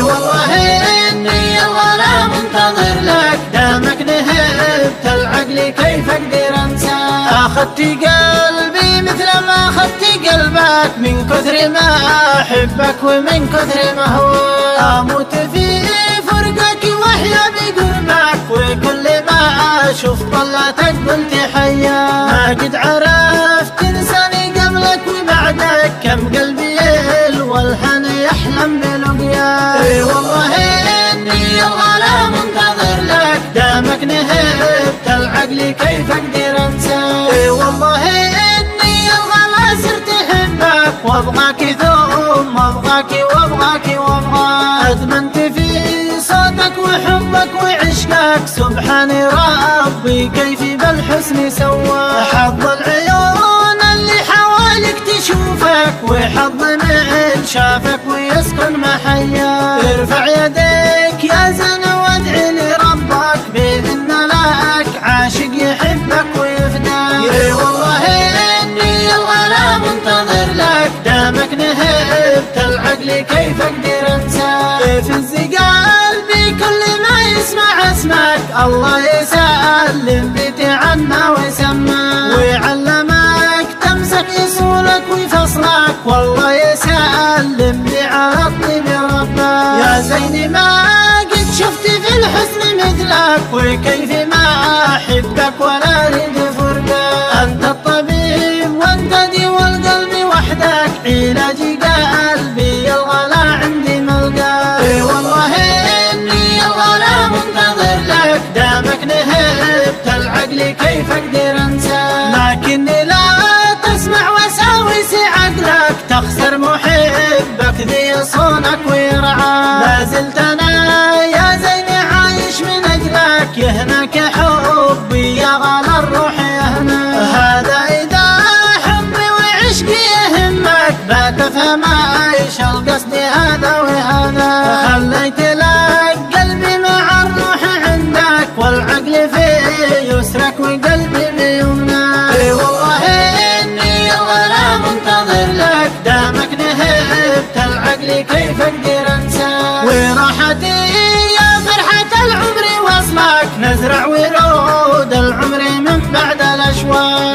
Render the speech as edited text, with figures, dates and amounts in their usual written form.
والله اني الغلا منتظر لك، دامك نهبت العقل كيف اقدر انسى. اخذت قلبي مثل ما اخذت قلبك، من كثر ما احبك ومن كثر ما هواك. اموت في فرقك واحيا بقربك، وكل ما شفت طلعتك قلت حيا. ما قد عرفت تنساني قبلك وبعدك، كم قلبي والهن يحلم بلقياك. والله اني الغلا منتظر لك، دامك نهبت العقل كيف اقدر انسى. والله اني الغلا صرت احبك، وابغاك ثم ابغاك وابغاك وابغاك. ادمنت في صوتك وحبك وعشقك، سبحان ربي كيف بالحسن سواك. حظ العيون اللي حواليك تشوفك، وحظ من شافك ويسكن محياك. ارفع يديك يا زين وادعي لربك، بإذن لك عاشق يحبك ويفداك. والله اني الغلا منتظر لك، دامك نهبت العقل كيف اقدر انسى. في قلبي كل ما يسمع اسمك، الله يسلم بيتي عنا ويسماك. ويعلمك تمسك يصولك ويفصلك، والله يسلم لي على الطيب ربك. يا زين ما قد شفت في الحسن مثلك، وكيف ما احبك ولا اريد فرقك. انت الطبيب وانت دواء القلب وحدك، علاجي قلبي الغلا عندي ملقاك. والله اني الغلا منتظر لك، دامك نهبت العقل كيف اقدر انسى. لكني لا تسمع وساوس عقلك، تخسر محبك ذي صونك ويرعاك. لا زلت انا يا زين عايش من اجلك، يهناك حبي يا غلا الروح يهناك. هذا اذا حبي وعشقي يهمك، بات افهم ايش القصد هذا وهذا. خليت لك قلبي مع الروح عندك، والعقل في يسرك وقلبي بيمناك. والله اني الغلا منتظر لك، دامك نهبت العقل كيف اقدر انسى. وراحتي يا فرحة العمر وصلك، نزرع ورود العمر من بعد الاشواق.